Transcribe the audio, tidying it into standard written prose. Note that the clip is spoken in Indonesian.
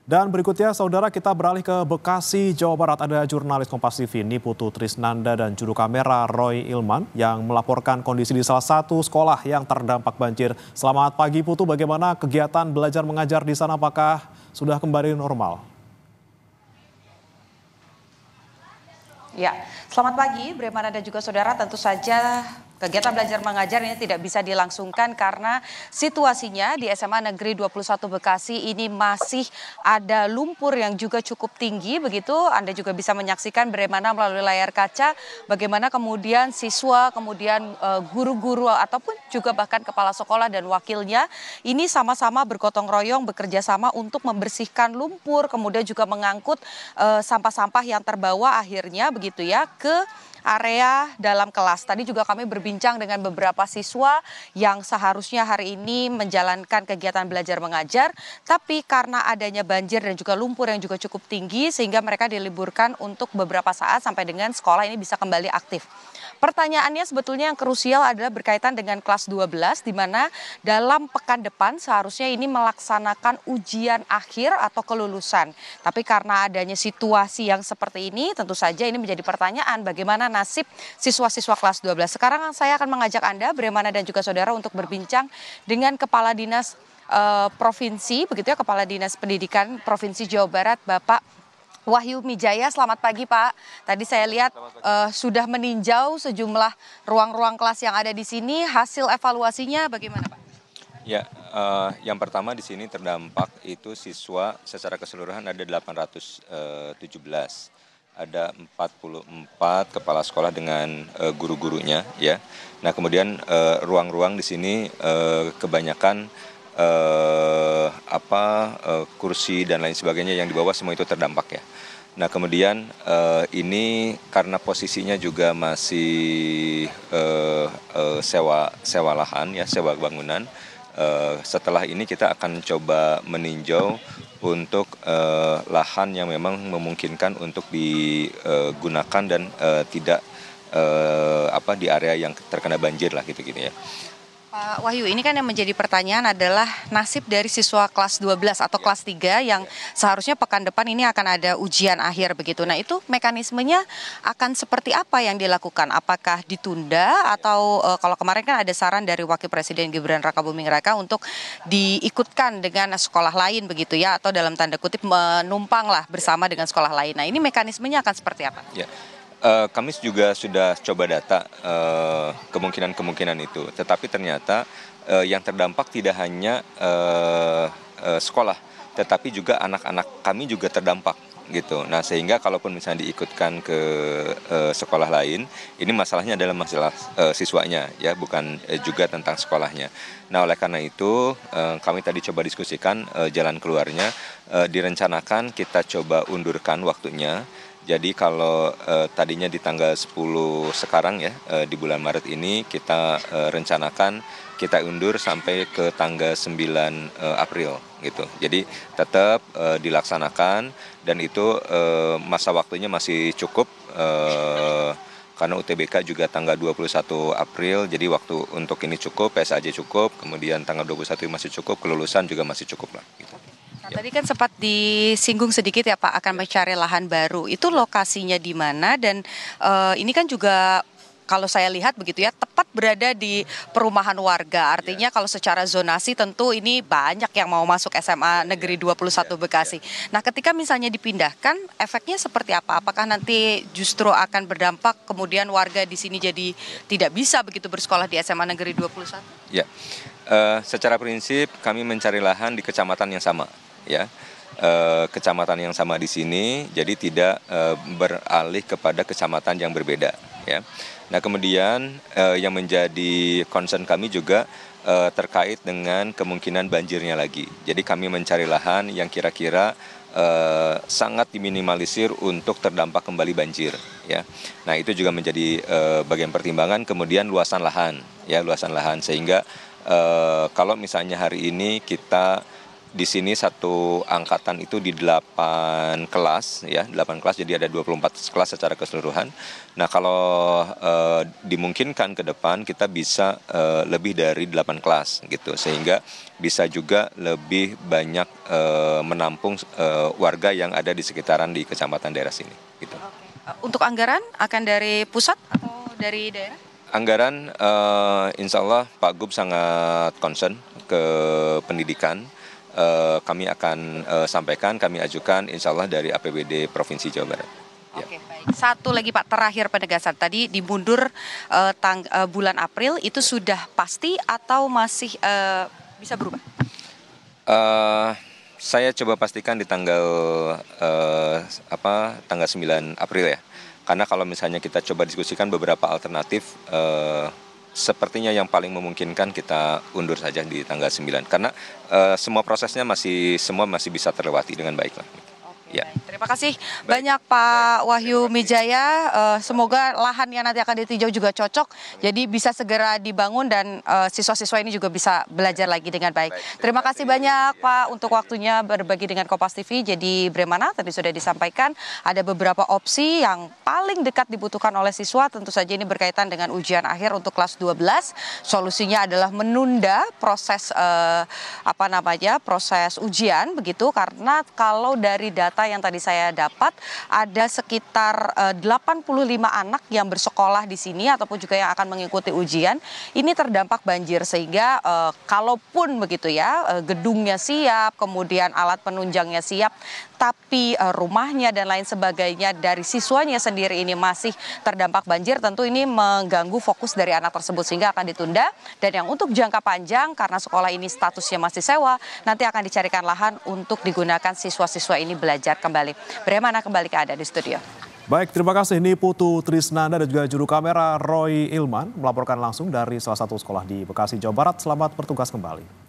Dan berikutnya, saudara, kita beralih ke Bekasi, Jawa Barat. Ada jurnalis Kompas TV Niputu Trisnanda dan juru kamera Roy Ilman yang melaporkan kondisi di salah satu sekolah yang terdampak banjir. Selamat pagi Putu, bagaimana kegiatan belajar mengajar di sana? Apakah sudah kembali normal? Ya, selamat pagi Bremana dan juga saudara. Tentu saja kegiatan belajar mengajar ini tidak bisa dilangsungkan karena situasinya di SMA Negeri 21 Bekasi ini masih ada lumpur yang juga cukup tinggi begitu. Anda juga bisa menyaksikan Bremana melalui layar kaca bagaimana kemudian siswa, kemudian guru-guru ataupun juga bahkan kepala sekolah dan wakilnya ini sama-sama bergotong royong bekerja sama untuk membersihkan lumpur, kemudian juga mengangkut sampah-sampah yang terbawa akhirnya begitu ya ke area dalam kelas. Tadi juga kami berbincang dengan beberapa siswa yang seharusnya hari ini menjalankan kegiatan belajar mengajar, tapi karena adanya banjir dan juga lumpur yang juga cukup tinggi sehingga mereka diliburkan untuk beberapa saat sampai dengan sekolah ini bisa kembali aktif. Pertanyaannya sebetulnya yang krusial adalah berkaitan dengan kelas 12 di mana dalam pekan depan seharusnya ini melaksanakan ujian akhir atau kelulusan. Tapi karena adanya situasi yang seperti ini tentu saja ini menjadi pertanyaan bagaimana nasib siswa-siswa kelas 12. Sekarang saya akan mengajak Anda, Bremana dan juga saudara untuk berbincang dengan Kepala Dinas Provinsi, begitu ya, Kepala Dinas Pendidikan Provinsi Jawa Barat, Bapak Wahyu Mijaya. Selamat pagi Pak. Tadi saya lihat sudah meninjau sejumlah ruang-ruang kelas yang ada di sini. Hasil evaluasinya bagaimana Pak? Ya, yang pertama di sini terdampak itu siswa secara keseluruhan ada 817. Ada 44 kepala sekolah dengan guru-gurunya ya. Nah, kemudian ruang-ruang di sini kebanyakan kursi dan lain sebagainya yang di bawah semua itu terdampak ya. Nah, kemudian ini karena posisinya juga masih sewa lahan ya, sewa bangunan. Setelah ini kita akan coba meninjau untuk lahan yang memang memungkinkan untuk digunakan dan tidak di area yang terkena banjir lah gitu-gitu ya. Pak Wahyu, ini kan yang menjadi pertanyaan adalah nasib dari siswa kelas 12 atau kelas 3 yang seharusnya pekan depan ini akan ada ujian akhir begitu. Nah, itu mekanismenya akan seperti apa yang dilakukan? Apakah ditunda atau kalau kemarin kan ada saran dari Wakil Presiden Gibran Rakabuming Raka untuk diikutkan dengan sekolah lain begitu ya, atau dalam tanda kutip menumpang lah bersama dengan sekolah lain. Nah, ini mekanismenya akan seperti apa? Ya. Kami juga sudah coba data kemungkinan-kemungkinan itu, tetapi ternyata yang terdampak tidak hanya sekolah, tetapi juga anak-anak kami juga terdampak gitu. Nah, sehingga kalaupun misalnya diikutkan ke sekolah lain, ini masalahnya adalah masalah siswanya ya, bukan juga tentang sekolahnya. Nah, oleh karena itu kami tadi coba diskusikan jalan keluarnya, direncanakan kita coba undurkan waktunya. Jadi kalau tadinya di tanggal 10 sekarang ya, di bulan Maret ini kita rencanakan kita undur sampai ke tanggal 9 April gitu. Jadi tetap dilaksanakan dan itu masa waktunya masih cukup karena UTBK juga tanggal 21 April, jadi waktu untuk ini cukup, PSAJ cukup, kemudian tanggal 21 masih cukup, kelulusan juga masih cukup lah gitu. Nah, tadi kan sempat disinggung sedikit ya Pak akan mencari lahan baru. Itu lokasinya di mana dan ini kan juga kalau saya lihat begitu ya tepat berada di perumahan warga. Artinya kalau secara zonasi tentu ini banyak yang mau masuk SMA Negeri 21 Bekasi. Nah, ketika misalnya dipindahkan efeknya seperti apa? Apakah nanti justru akan berdampak kemudian warga di sini jadi tidak bisa begitu bersekolah di SMA Negeri 21? Ya. Secara prinsip kami mencari lahan di kecamatan yang sama. Ya, kecamatan yang sama di sini, jadi tidak beralih kepada kecamatan yang berbeda. Ya, nah kemudian yang menjadi concern kami juga terkait dengan kemungkinan banjirnya lagi. Jadi kami mencari lahan yang kira-kira sangat diminimalisir untuk terdampak kembali banjir. Ya, nah itu juga menjadi bagian pertimbangan. Kemudian luasan lahan, ya luasan lahan sehingga kalau misalnya hari ini kita di sini satu angkatan itu di 8 kelas, ya 8 kelas, jadi ada 24 kelas secara keseluruhan. Nah kalau dimungkinkan ke depan kita bisa lebih dari 8 kelas gitu, sehingga bisa juga lebih banyak menampung warga yang ada di sekitaran di kecamatan daerah sini. Gitu. Untuk anggaran akan dari pusat atau dari daerah? Anggaran insya Allah Pak Gub sangat concern ke pendidikan. Kami akan sampaikan, kami ajukan insya Allah dari APBD Provinsi Jawa Barat. Oke, baik. Satu lagi Pak, terakhir penegasan tadi dimundur bulan April itu sudah pasti atau masih bisa berubah? Saya coba pastikan di tanggal 9 April ya. Karena kalau misalnya kita coba diskusikan beberapa alternatif, sepertinya yang paling memungkinkan kita undur saja di tanggal 9. Karena semua prosesnya masih bisa terlewati dengan baik lah. Ya. Terima kasih banyak Pak Wahyu Mijaya. Semoga lahan yang nanti akan ditinjau juga cocok, jadi bisa segera dibangun dan siswa-siswa ini juga bisa belajar lagi dengan baik. Terima kasih banyak Pak untuk waktunya berbagi dengan Kompas TV. Jadi Bremana tadi sudah disampaikan ada beberapa opsi yang paling dekat dibutuhkan oleh siswa. Tentu saja ini berkaitan dengan ujian akhir untuk kelas 12. Solusinya adalah menunda proses proses ujian begitu, karena kalau dari data yang tadi saya dapat ada sekitar 85 anak yang bersekolah di sini ataupun juga yang akan mengikuti ujian ini terdampak banjir, sehingga kalaupun begitu ya gedungnya siap, kemudian alat penunjangnya siap, tapi rumahnya dan lain sebagainya dari siswanya sendiri ini masih terdampak banjir, tentu ini mengganggu fokus dari anak tersebut sehingga akan ditunda. Dan yang untuk jangka panjang karena sekolah ini statusnya masih sewa, nanti akan dicarikan lahan untuk digunakan siswa-siswa ini belajar kembali. Bremana kembali ke Anda di studio. Baik, terima kasih. Ini Putu Trisnanda dan juga juru kamera Roy Ilman melaporkan langsung dari salah satu sekolah di Bekasi, Jawa Barat. Selamat bertugas kembali.